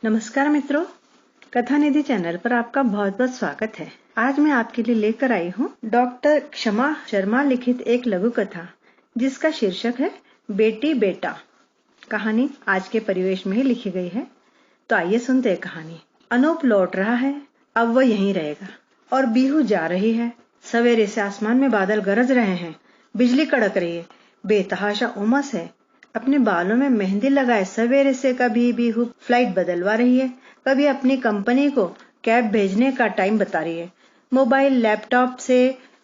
नमस्कार मित्रों, कथा निधि चैनल पर आपका बहुत बहुत स्वागत है। आज मैं आपके लिए लेकर आई हूँ डॉक्टर क्षमा शर्मा लिखित एक लघु कथा जिसका शीर्षक है बेटी बेटा। कहानी आज के परिवेश में ही लिखी गई है, तो आइए सुनते हैं कहानी। अनूप लौट रहा है, अब वह यहीं रहेगा। और बीहू जा रही है। सवेरे से आसमान में बादल गरज रहे हैं, बिजली कड़क रही है, बेतहाशा उमस है। अपने बालों में मेहंदी लगाए सवेरे से कभी बीहू फ्लाइट बदलवा रही है, कभी अपनी कंपनी को कैब भेजने का टाइम बता रही है। मोबाइल लैपटॉप से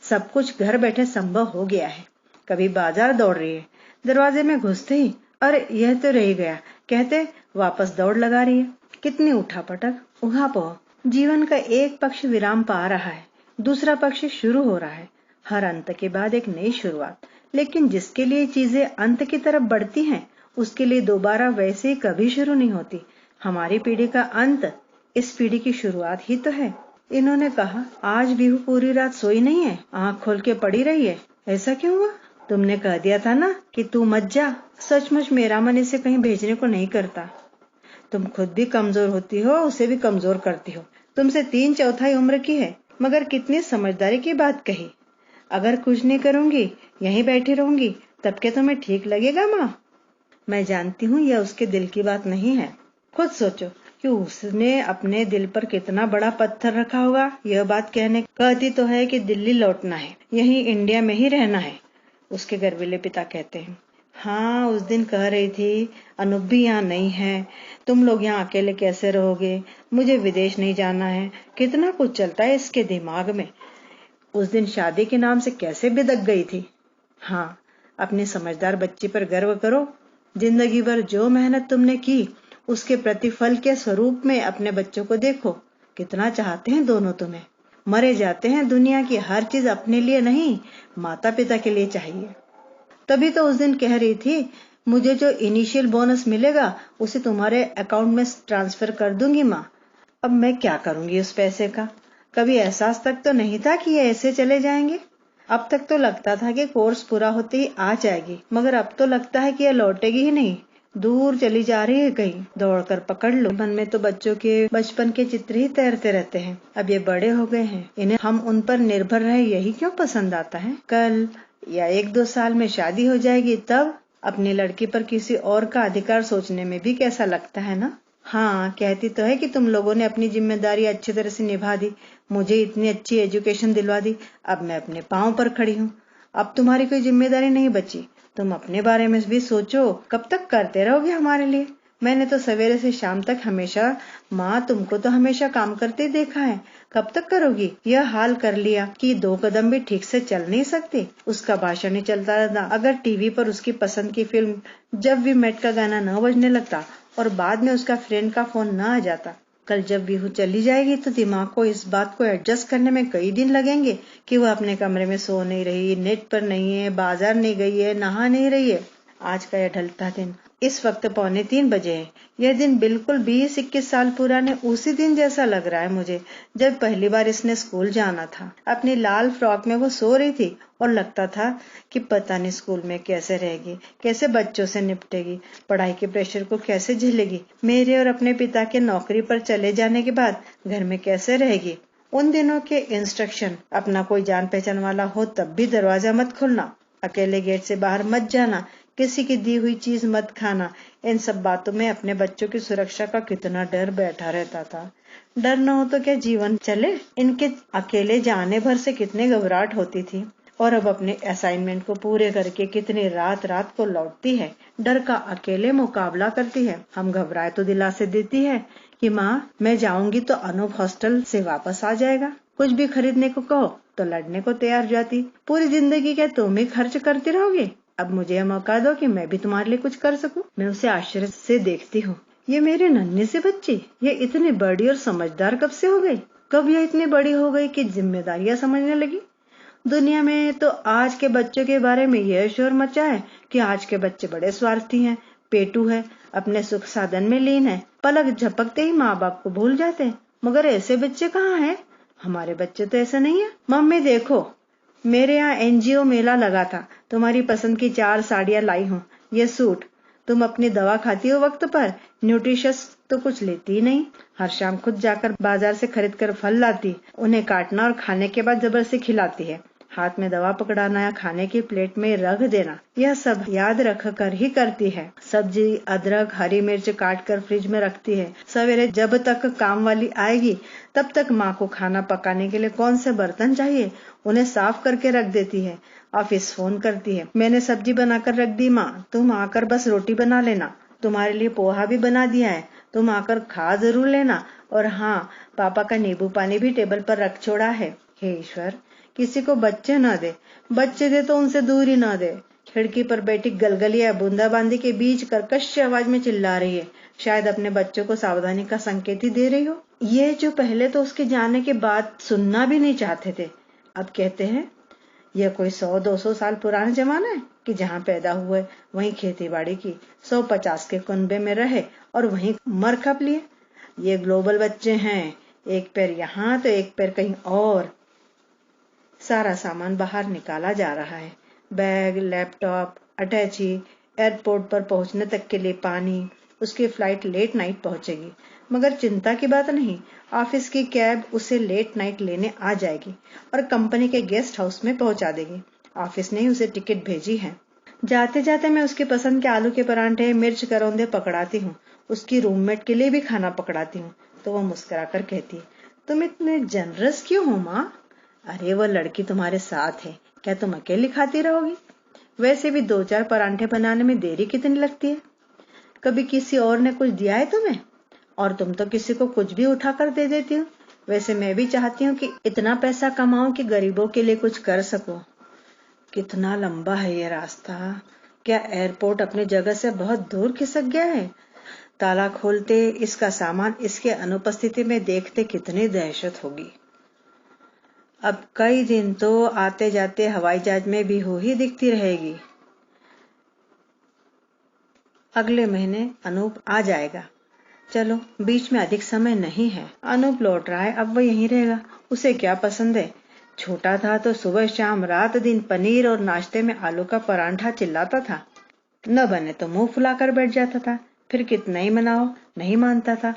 सब कुछ घर बैठे संभव हो गया है। कभी बाजार दौड़ रही है, दरवाजे में घुसते ही अरे यह तो रह गया कहते वापस दौड़ लगा रही है। कितनी उठापटक, उहापोह। जीवन का एक पक्ष विराम पा रहा है, दूसरा पक्ष शुरू हो रहा है। हर अंत के बाद एक नई शुरुआत। लेकिन जिसके लिए चीजें अंत की तरफ बढ़ती हैं, उसके लिए दोबारा वैसे ही कभी शुरू नहीं होती। हमारी पीढ़ी का अंत इस पीढ़ी की शुरुआत ही तो है। इन्होंने कहा, आज बीहू पूरी रात सोई नहीं है, आंख खोल के पड़ी रही है। ऐसा क्यों हुआ? तुमने कह दिया था ना कि तू मत जा। सचमुच मेरा मन इसे कहीं भेजने को नहीं करता। तुम खुद भी कमजोर होती हो, उसे भी कमजोर करती हो। तुमसे 3/4 उम्र की है, मगर कितनी समझदारी की बात कही। अगर कुछ नहीं करूंगी, यहीं बैठी रहूंगी, तब के तुम्हें ठीक लगेगा माँ? मैं जानती हूँ यह उसके दिल की बात नहीं है। खुद सोचो कि उसने अपने दिल पर कितना बड़ा पत्थर रखा होगा। यह बात कहती तो है कि दिल्ली लौटना है, यहीं इंडिया में ही रहना है। उसके गर्वीले पिता कहते हैं, हाँ उस दिन कह रही थी अनूप भी यहाँ नहीं है, तुम लोग यहाँ अकेले कैसे रहोगे, मुझे विदेश नहीं जाना है। कितना कुछ चलता है इसके दिमाग में। उस दिन शादी के नाम से कैसे बिदक गई थी। हाँ, अपने समझदार बच्ची पर गर्व करो। जिंदगी भर जो मेहनत तुमने की, उसके प्रतिफल के स्वरूप में अपने बच्चों को देखो। कितना चाहते हैं दोनों तुम्हें। मरे जाते हैं दुनिया की हर चीज अपने लिए नहीं, माता पिता के लिए चाहिए। तभी तो उस दिन कह रही थी, मुझे जो इनिशियल बोनस मिलेगा उसे तुम्हारे अकाउंट में ट्रांसफर कर दूंगी माँ। अब मैं क्या करूंगी उस पैसे का? कभी एहसास तक तो नहीं था कि ये ऐसे चले जाएंगे। अब तक तो लगता था कि कोर्स पूरा होते ही आ जाएगी, मगर अब तो लगता है कि यह लौटेगी ही नहीं, दूर चली जा रही है कहीं। दौड़कर पकड़ लो। मन में तो बच्चों के बचपन के चित्र ही तैरते रहते हैं। अब ये बड़े हो गए हैं, इन्हें हम उन पर निर्भर रहे यही क्यों पसंद आता है। कल या 1-2 साल में शादी हो जाएगी, तब अपनी लड़की पर किसी और का अधिकार सोचने में भी कैसा लगता है ना। हाँ, कहती तो है कि तुम लोगों ने अपनी जिम्मेदारी अच्छी तरह से निभा दी, मुझे इतनी अच्छी एजुकेशन दिलवा दी, अब मैं अपने पांव पर खड़ी हूँ। अब तुम्हारी कोई जिम्मेदारी नहीं बची, तुम अपने बारे में भी सोचो। कब तक करते रहोगे हमारे लिए? मैंने तो सवेरे से शाम तक हमेशा, माँ तुमको तो हमेशा काम करते देखा है, कब तक करोगी? यह हाल कर लिया कि 2 कदम भी ठीक से चल नहीं सकती। उसका भाषण ही चलता रहता। अगर टीवी पर उसकी पसंद की फिल्म जब भी मेट का गाना न बजने लगता और बाद में उसका फ्रेंड का फोन न आ जाता। कल जब बीहू चली जाएगी तो दिमाग को इस बात को एडजस्ट करने में कई दिन लगेंगे कि वह अपने कमरे में सो नहीं रही, नेट पर नहीं है, बाजार नहीं गई है, नहा नहीं रही है। आज का यह ढलता दिन इस वक्त 2:45 बजे है। यह दिन बिल्कुल 20-21 साल पुराने उसी दिन जैसा लग रहा है मुझे, जब पहली बार इसने स्कूल जाना था। अपनी लाल फ्रॉक में वो सो रही थी और लगता था कि पता नहीं स्कूल में कैसे रहेगी, कैसे बच्चों से निपटेगी, पढ़ाई के प्रेशर को कैसे झेलेगी, मेरे और अपने पिता के नौकरी पर चले जाने के बाद घर में कैसे रहेगी। उन दिनों के इंस्ट्रक्शन, अपना कोई जान पहचान वाला हो तब भी दरवाजा मत खोलना, अकेले गेट से बाहर मत जाना, किसी की दी हुई चीज मत खाना। इन सब बातों में अपने बच्चों की सुरक्षा का कितना डर बैठा रहता था। डर न हो तो क्या जीवन चले। इनके अकेले जाने भर से कितने घबराहट होती थी। और अब अपने असाइनमेंट को पूरे करके कितनी रात रात को लौटती है, डर का अकेले मुकाबला करती है। हम घबराए तो दिलासे देती है कि माँ मैं जाऊंगी तो अनूप हॉस्टल से वापस आ जाएगा। कुछ भी खरीदने को कहो तो लड़ने को तैयार जाती। पूरी जिंदगी क्या तुम ही खर्च करती रहोगे? अब मुझे यह मौका दो कि मैं भी तुम्हारे लिए कुछ कर सकूं। मैं उसे आश्चर्य से देखती हूँ। ये मेरे नन्हे से बच्ची, ये इतनी बड़ी और समझदार कब से हो गई? कब यह इतनी बड़ी हो गई कि जिम्मेदारियां समझने लगी? दुनिया में तो आज के बच्चों के बारे में यह शोर मचा है कि आज के बच्चे बड़े स्वार्थी हैं, पेटू है, अपने सुख साधन में लीन है, पलक झपकते ही माँ बाप को भूल जाते हैं। मगर ऐसे बच्चे कहाँ हैं? हमारे बच्चे तो ऐसे नहीं है। मम्मी देखो, मेरे यहाँ एनजीओ मेला लगा था, तुम्हारी पसंद की 4 साड़ियाँ लाई हूँ, ये सूट। तुम अपनी दवा खाती हो वक्त पर, न्यूट्रिशियस तो कुछ लेती नहीं। हर शाम खुद जाकर बाजार से खरीद कर फल लाती, उन्हें काटना और खाने के बाद जबरदस्ती खिलाती है। हाथ में दवा पकड़ाना या खाने की प्लेट में रख देना, यह सब याद रख कर ही करती है। सब्जी, अदरक, हरी मिर्च काट कर फ्रिज में रखती है। सवेरे जब तक काम वाली आएगी तब तक माँ को खाना पकाने के लिए कौन से बर्तन चाहिए उन्हें साफ करके रख देती है। ऑफिस फोन करती है, मैंने सब्जी बनाकर रख दी माँ, तुम आकर बस रोटी बना लेना, तुम्हारे लिए पोहा भी बना दिया है, तुम आकर खा जरूर लेना, और हाँ, पापा का नींबू पानी भी टेबल पर रख छोड़ा है। हे ईश्वर, किसी को बच्चे न दे, बच्चे दे तो उनसे दूर ही न दे। खिड़की पर बैठी गलगलिया बूंदाबांदी के बीच कर्कश आवाज में चिल्ला रही है, शायद अपने बच्चों को सावधानी का संकेत ही दे रही हो। ये जो पहले तो उसके जाने के बाद सुनना भी नहीं चाहते थे, अब कहते हैं यह कोई 100-200 साल पुराना जमाना है कि जहाँ पैदा हुए वहीं खेती बाड़ी की, 150 के कुनबे में रहे और वहीं मर खप लिए। ये ग्लोबल बच्चे हैं, एक पैर यहाँ तो एक पैर कहीं और। सारा सामान बाहर निकाला जा रहा है, बैग, लैपटॉप, अटैची, एयरपोर्ट पर पहुंचने तक के लिए पानी। उसकी फ्लाइट लेट नाइट पहुंचेगी, मगर चिंता की बात नहीं, ऑफिस की कैब उसे लेट नाइट लेने आ जाएगी और कंपनी के गेस्ट हाउस में पहुंचा देगी। ऑफिस ने ही उसे टिकट भेजी है। जाते जाते मैं उसकी पसंद के आलू के परांठे, मिर्च करौंदे पकड़ाती हूँ। उसकी रूममेट के लिए भी खाना पकड़ाती हूँ तो वो मुस्कुराकर कहती है, तुम इतने जनरस क्यों हो माँ? अरे वो लड़की तुम्हारे साथ है, क्या तुम अकेली खाती रहोगी? वैसे भी 2-4 परांठे बनाने में देरी कितनी लगती है? कभी किसी और ने कुछ दिया है तुम्हें? और तुम तो किसी को कुछ भी उठा कर दे देती हो। वैसे मैं भी चाहती हूँ कि इतना पैसा कमाऊं कि गरीबों के लिए कुछ कर सकूं। कितना लंबा है ये रास्ता। क्या एयरपोर्ट अपनी जगह से बहुत दूर खिसक गया है? ताला खोलते इसका सामान इसके अनुपस्थिति में देखते कितनी दहशत होगी। अब कई दिन तो आते जाते हवाई जहाज में भी ही दिखती रहेगी। अगले महीने अनूप आ जाएगा। चलो, बीच में अधिक समय नहीं है। अनूप लौट रहा है, अब वो यहीं रहेगा। उसे क्या पसंद है? छोटा था तो सुबह शाम रात दिन पनीर और नाश्ते में आलू का परांठा चिल्लाता था। न बने तो मुंह फुलाकर बैठ जाता था, फिर कितना ही मनाओ नहीं मानता था।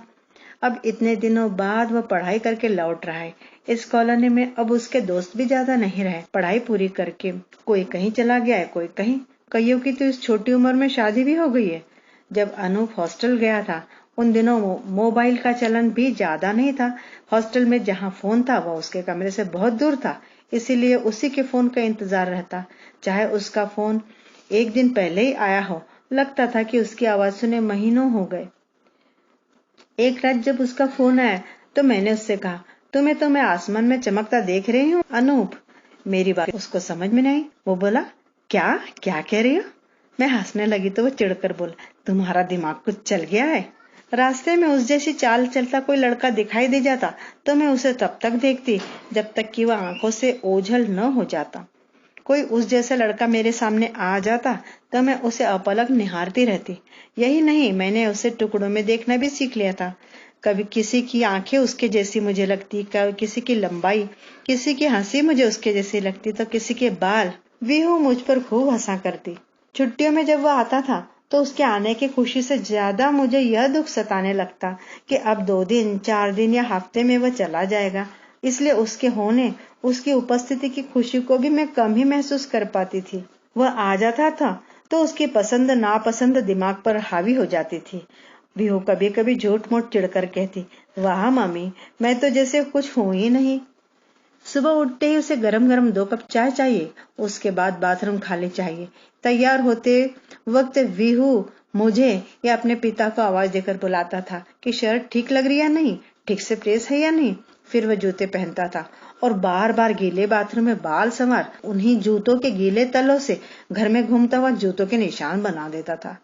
अब इतने दिनों बाद वह पढ़ाई करके लौट रहा है। इस कॉलोनी में अब उसके दोस्त भी ज्यादा नहीं रहे। पढ़ाई पूरी करके कोई कहीं चला गया है, कोई कहीं। कईयों की तो इस छोटी उम्र में शादी भी हो गई है। जब अनूप हॉस्टल गया था उन दिनों मोबाइल का चलन भी ज्यादा नहीं था। हॉस्टल में जहां फोन था वह उसके कमरे से बहुत दूर था, इसीलिए उसी के फोन का इंतजार रहता। चाहे उसका फोन एक दिन पहले ही आया हो, लगता था कि उसकी आवाज सुने महीनों हो गए। एक रात जब उसका फोन आया तो मैंने उससे कहा, तुम्हें तो मैं आसमान में चमकता देख रही हूँ अनूप। मेरी बात उसको समझ में नहीं। वो बोला, क्या क्या कह रही हो? मैं हंसने लगी तो वो चिढ़कर बोला, तुम्हारा दिमाग कुछ चल गया है? रास्ते में उस जैसी चाल चलता कोई लड़का दिखाई दे जाता तो मैं उसे तब तक देखती जब तक कि वह आंखों से ओझल न हो जाता। कोई उस जैसा लड़का मेरे सामने आ जाता तो मैं उसे अपलक निहारती रहती। यही नहीं, मैंने उसे टुकड़ों में देखना भी सीख लिया था। कभी किसी की आंखें उसके जैसी मुझे लगती, कभी किसी की लंबाई, किसी की हंसी मुझे उसके जैसी लगती तो किसी के बाल। वीहू मुझ पर खूब हंसा करती। छुट्टियों में जब वह आता था तो उसके आने की खुशी से ज्यादा मुझे यह दुख सताने लगता कि अब 2 दिन 4 दिन या हफ्ते में वह चला जाएगा। इसलिए उसके होने, उसकी उपस्थिति की खुशी को भी मैं कम ही महसूस कर पाती थी। वह आ जाता था तो उसकी पसंद नापसंद दिमाग पर हावी हो जाती थी। वीहू कभी कभी झूठ मूठ चिढ़कर कहती, वाह मम्मी, मैं तो जैसे कुछ हूं ही नहीं। सुबह उठते ही उसे गरम गरम 2 कप चाय चाहिए, उसके बाद बाथरूम खाली चाहिए। तैयार होते वक्त वीहू मुझे या अपने पिता को आवाज देकर बुलाता था कि शर्ट ठीक लग रही है या नहीं, ठीक से प्रेस है या नहीं। फिर वह जूते पहनता था और बार बार गीले बाथरूम में बाल संवार उन्हीं जूतों के गीले तलों से घर में घूमता हुआ जूतों के निशान बना देता था।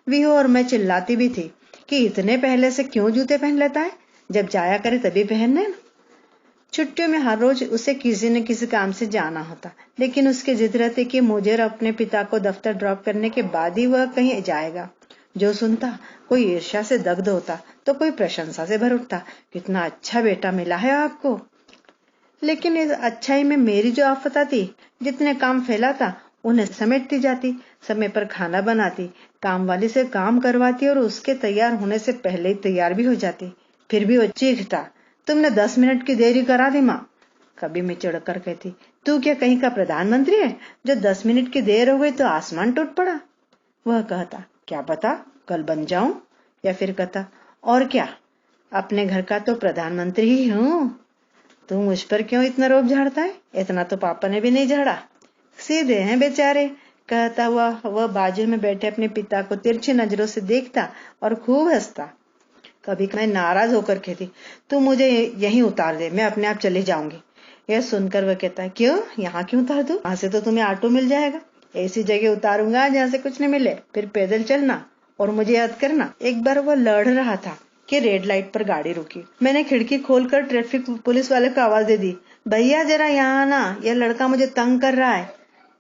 वीहू और मैं चिल्लाती भी थी कि इतने पहले से क्यों जूते पहन लेता है, जब जाया करे तभी पहनने। छुट्टियों में हर रोज उसे किसी न किसी काम से जाना होता, लेकिन उसके जिद रहते कि मुझे और अपने पिता को दफ्तर ड्रॉप करने के बाद ही वह कहीं जाएगा। जो सुनता, कोई ईर्ष्या से दग्ध होता तो कोई प्रशंसा से भर उठता, कितना अच्छा बेटा मिला है आपको। लेकिन इस अच्छाई में मेरी जो आफत आती, जितने काम फैलाता उन्हें समेटती जाती, समय पर खाना बनाती, काम वाली से काम करवाती और उसके तैयार होने से पहले ही तैयार भी हो जाती। फिर भी वो चीखता, तुमने 10 मिनट की देरी करा दी माँ। कभी मैं चिढ़कर कहती, तू क्या कहीं का प्रधानमंत्री है जो 10 मिनट की देर हो गई तो आसमान टूट पड़ा। वह कहता, क्या पता कल बन जाऊं। या फिर कहता, और क्या, अपने घर का तो प्रधानमंत्री ही हूं। तू मुझ पर क्यों इतना रोब झाड़ता है, इतना तो पापा ने भी नहीं झाड़ा। सीधे हैं बेचारे, कहता हुआ वह बाजू में बैठे अपने पिता को तिरछी नजरों से देखता और खूब हंसता। कभी मैं नाराज होकर कहती, तू मुझे यहीं उतार दे, मैं अपने आप चली जाऊंगी। यह सुनकर वह कहता है, क्यों, यहाँ क्यों उतार दूं, वहां से तो तुम्हें ऑटो मिल जाएगा। ऐसी जगह उतारूंगा जहाँ से कुछ नहीं मिले, फिर पैदल चलना और मुझे याद करना। एक बार वह लड़ रहा था कि रेड लाइट पर गाड़ी रुकी। मैंने खिड़की खोलकर ट्रैफिक पुलिस वाले को आवाज दे दी, भैया जरा यहाँ आना, यह लड़का मुझे तंग कर रहा है।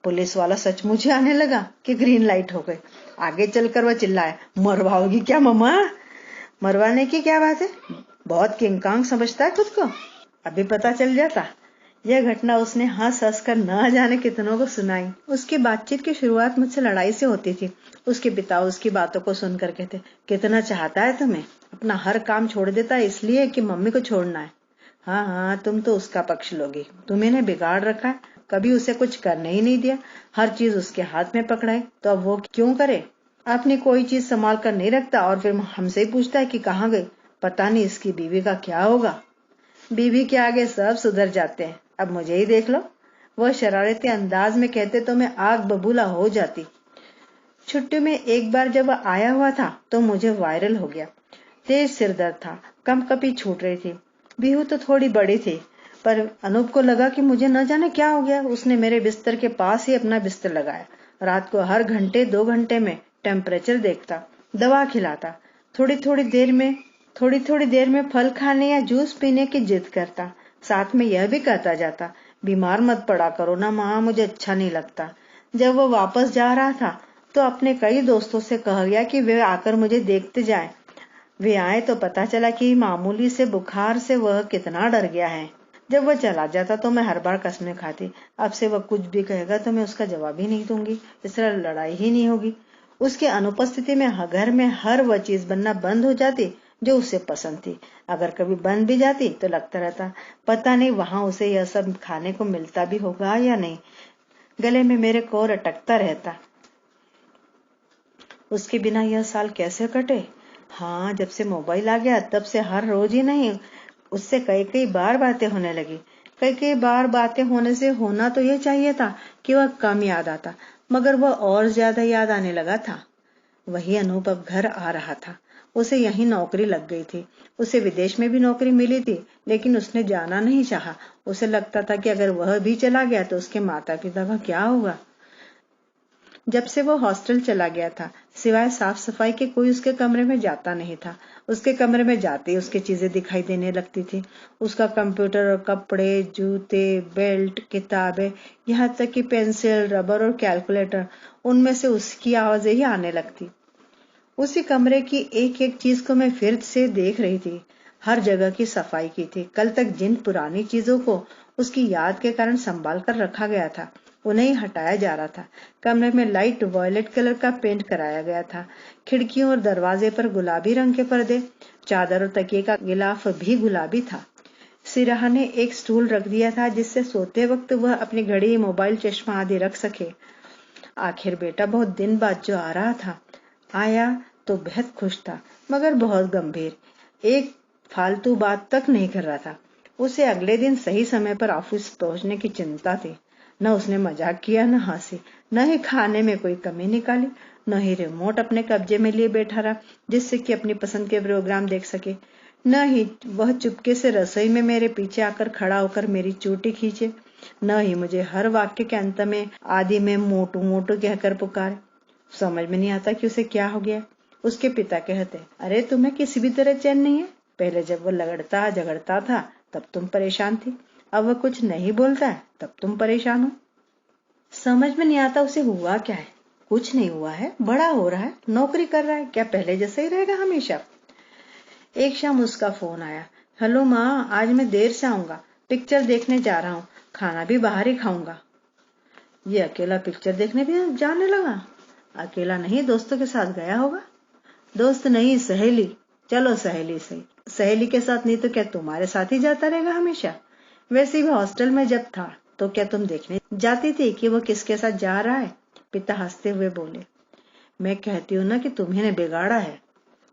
पुलिस वाला सचमुच आने लगा कि ग्रीन लाइट हो गई। आगे चलकर वह चिल्लाया, मरवाओगी क्या मम्मा। मरवाने की क्या बात है, बहुत किंग समझता है खुद को, अभी पता चल जाता। यह घटना उसने हंस हंस कर न जाने कितनों को सुनाई। उसकी बातचीत की शुरुआत मुझसे लड़ाई से होती थी। उसके पिता उसकी बातों को सुनकर कहते, कितना चाहता है तुम्हें, अपना हर काम छोड़ देता है इसलिए कि मम्मी को छोड़ना है। हाँ हाँ, तुम तो उसका पक्ष लोगी, तुम्हें ने बिगाड़ रखा है, कभी उसे कुछ करने ही नहीं दिया, हर चीज उसके हाथ में पकड़ाई, तो अब वो क्यों करे। अपनी कोई चीज संभाल कर नहीं रखता और फिर हमसे ही पूछता है कि कहाँ गई। पता नहीं इसकी बीवी का क्या होगा। बीवी के आगे सब सुधर जाते हैं, अब मुझे ही देख लो। वह शरारती अंदाज में कहते तो मैं आग बबूला हो जाती। छुट्टी में एक बार जब वह आया हुआ था तो मुझे वायरल हो गया। तेज सिर दर्द था, कंपकपी छूट रही थी। बीहू तो थोड़ी बड़ी थी, पर अनूप को लगा कि मुझे न जाने क्या हो गया। उसने मेरे बिस्तर के पास ही अपना बिस्तर लगाया। रात को हर घंटे 2 घंटे में टेम्परेचर देखता, दवा खिलाता, थोड़ी थोड़ी देर में फल खाने या जूस पीने की जिद करता। साथ में यह भी कहता जाता, बीमार मत पड़ा करो ना माँ, मुझे अच्छा नहीं लगता। जब वो वापस जा रहा था तो अपने कई दोस्तों से कह गया कि वे आकर मुझे देखते जाएं। वे आए तो पता चला कि मामूली से बुखार से वह कितना डर गया है। जब वह चला जाता तो मैं हर बार कसमें खाती, अब से वह कुछ भी कहेगा तो मैं उसका जवाब ही नहीं दूंगी, इस तरह लड़ाई ही नहीं होगी। उसकी अनुपस्थिति में घर में हर वह चीज बनना बंद हो जाती जो उसे पसंद थी। अगर कभी बन भी जाती तो लगता रहता, पता नहीं वहां उसे यह सब खाने को मिलता भी होगा या नहीं। गले में मेरे कोर अटकता रहता। उसके बिना यह साल कैसे कटे। हाँ, जब से मोबाइल आ गया तब से हर रोज ही नहीं, उससे कई कई बार बातें होने लगी। कई कई बार बातें होने से होना तो यह चाहिए था कि वह कम याद आता, मगर वह और ज्यादा याद आने लगा था। वही अनूप अब घर आ रहा था। उसे यहीं नौकरी लग गई थी। उसे विदेश में भी नौकरी मिली थी, लेकिन उसने जाना नहीं चाहा। उसे लगता था कि अगर वह भी चला गया तो उसके माता पिता का क्या होगा। जब से वो हॉस्टल चला गया था, सिवाय साफ सफाई के कोई उसके कमरे में जाता नहीं था। उसके कमरे में जाते ही उसकी चीजें दिखाई देने लगती थी। उसका कंप्यूटर और कपड़े, जूते, बेल्ट, किताबें, यहाँ तक कि पेंसिल, रबर और कैलकुलेटर, उनमें से उसकी आवाजें ही आने लगती। उसी कमरे की एक एक चीज को मैं फिर से देख रही थी। हर जगह की सफाई की थी। कल तक जिन पुरानी चीजों को उसकी याद के कारण संभाल कर रखा गया था, उन्हें ही हटाया जा रहा था। कमरे में लाइट वॉयलेट कलर का पेंट कराया गया था। खिड़कियों और दरवाजे पर गुलाबी रंग के पर्दे, चादर और तकिए का गिलाफ भी गुलाबी था। सिराहा ने एक स्टूल रख दिया था जिससे सोते वक्त वह अपनी घड़ी, मोबाइल, चश्मा आदि रख सके। आखिर बेटा बहुत दिन बाद जो आ रहा था, आया तो बेहद खुश था, मगर बहुत गंभीर। एक फालतू बात तक नहीं कर रहा था। उसे अगले दिन सही समय पर ऑफिस पहुंचने की चिंता थी। न उसने मजाक किया, न हंसी, न ही खाने में कोई कमी निकाली, न ही रिमोट अपने कब्जे में लिए बैठा रहा जिससे कि अपनी पसंद के प्रोग्राम देख सके, न ही वह चुपके से रसोई में मेरे पीछे आकर खड़ा होकर मेरी चोटी खींचे, न ही मुझे हर वाक्य के अंत में आदि में मोटू मोटू कहकर पुकारे। समझ में नहीं आता कि उसे क्या हो गया। उसके पिता कहते, अरे तुम्हें किसी भी तरह चैन नहीं है। पहले जब वो लगड़ता झगड़ता था तब तुम परेशान थी, अब वह कुछ नहीं बोलता है तब तुम परेशान हो। समझ में नहीं आता उसे हुआ क्या है। कुछ नहीं हुआ है, बड़ा हो रहा है, नौकरी कर रहा है, क्या पहले जैसा ही रहेगा हमेशा। एक शाम उसका फोन आया, हेलो माँ, आज मैं देर से आऊंगा, पिक्चर देखने जा रहा हूँ, खाना भी बाहर ही खाऊंगा। ये अकेला पिक्चर देखने भी जाने लगा। अकेला नहीं, दोस्तों के साथ गया होगा। दोस्त नहीं, सहेली। चलो सहेली सही, सहेली के साथ नहीं तो क्या तुम्हारे साथ ही जाता रहेगा हमेशा। वैसे भी हॉस्टल में जब था तो क्या तुम देखने जाती थी कि वो किसके साथ जा रहा है? पिता हंसते हुए बोले। मैं कहती हूँ ना कि तुम्ही ने बिगाड़ा है।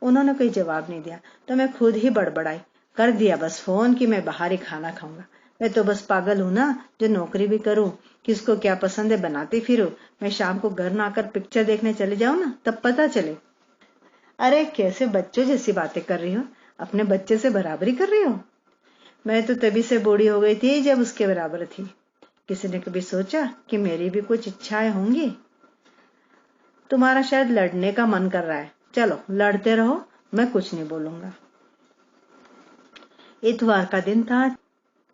उन्होंने कोई जवाब नहीं दिया तो मैं खुद ही बड़बड़ाई। कर दिया बस फोन कि मैं बाहर ही खाना खाऊंगा। मैं तो बस पागल हूं ना, जो नौकरी भी करूं, किसको क्या पसंद है बनाती फिरूं। मैं शाम को घर ना आकर पिक्चर देखने चले जाऊं ना, तब पता चले। अरे कैसे बच्चों जैसी बातें कर रही हो, अपने बच्चे से बराबरी कर रही हो। मैं तो तभी से बूढ़ी हो गई थी जब उसके बराबर थी। किसी ने कभी सोचा कि मेरी भी कुछ इच्छाएं होंगी? तुम्हारा शायद लड़ने का मन कर रहा है, चलो लड़ते रहो, मैं कुछ नहीं बोलूंगा। इतवार का दिन था,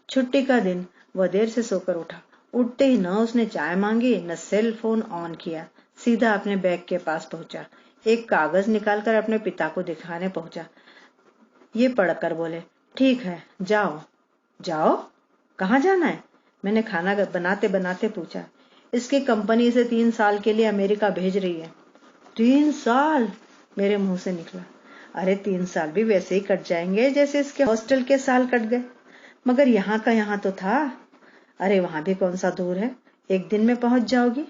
छुट्टी का दिन। वह देर से सोकर उठा। उठते ही न उसने चाय मांगी न सेल फोन ऑन किया, सीधा अपने बैग के पास पहुंचा। एक कागज निकालकर अपने पिता को दिखाने पहुंचा। ये पढ़कर बोले, ठीक है जाओ। जाओ? कहाँ जाना है? मैंने खाना बनाते बनाते पूछा। इसकी कंपनी इसे 3 साल के लिए अमेरिका भेज रही है। 3 साल? मेरे मुंह से निकला। अरे 3 साल भी वैसे ही कट जाएंगे जैसे इसके हॉस्टल के साल कट गए। मगर यहाँ का यहाँ तो था। अरे वहां भी कौन सा दूर है, 1 दिन में पहुंच जाओगी।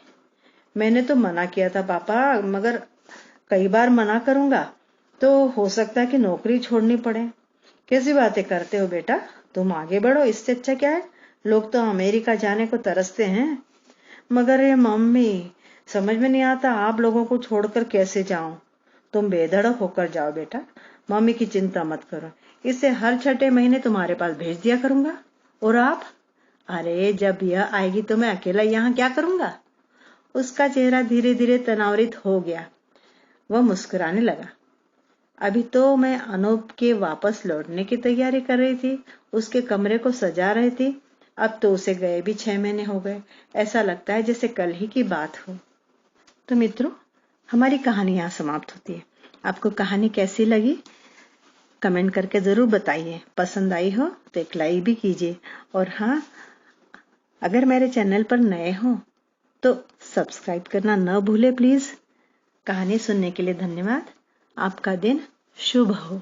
मैंने तो मना किया था पापा, मगर कई बार मना करूंगा तो हो सकता है कि नौकरी छोड़नी पड़े। कैसी बातें करते हो बेटा, तुम आगे बढ़ो, इससे अच्छा क्या है। लोग तो अमेरिका जाने को तरसते हैं। मगर ये मम्मी, समझ में नहीं आता आप लोगों को छोड़कर कैसे जाऊं। तुम बेधड़क होकर जाओ बेटा, मम्मी की चिंता मत करो। इसे हर 6ठे महीने तुम्हारे पास भेज दिया करूंगा। और आप? अरे जब यह आएगी तो मैं अकेला यहाँ क्या करूंगा। उसका चेहरा धीरे धीरे तनावरित हो गया। वह मुस्कुराने लगा। अभी तो मैं अनूप के वापस लौटने की तैयारी कर रही थी, उसके कमरे को सजा रही थी। अब तो उसे गए भी 6 महीने हो गए। ऐसा लगता है जैसे कल ही की बात हो। तो मित्रों, हमारी कहानी यहाँ समाप्त होती है। आपको कहानी कैसी लगी कमेंट करके जरूर बताइए। पसंद आई हो तो एक लाइक भी कीजिए। और हाँ, अगर मेरे चैनल पर नए हो तो सब्सक्राइब करना न भूले प्लीज। कहानी सुनने के लिए धन्यवाद। आपका दिन शुभ हो।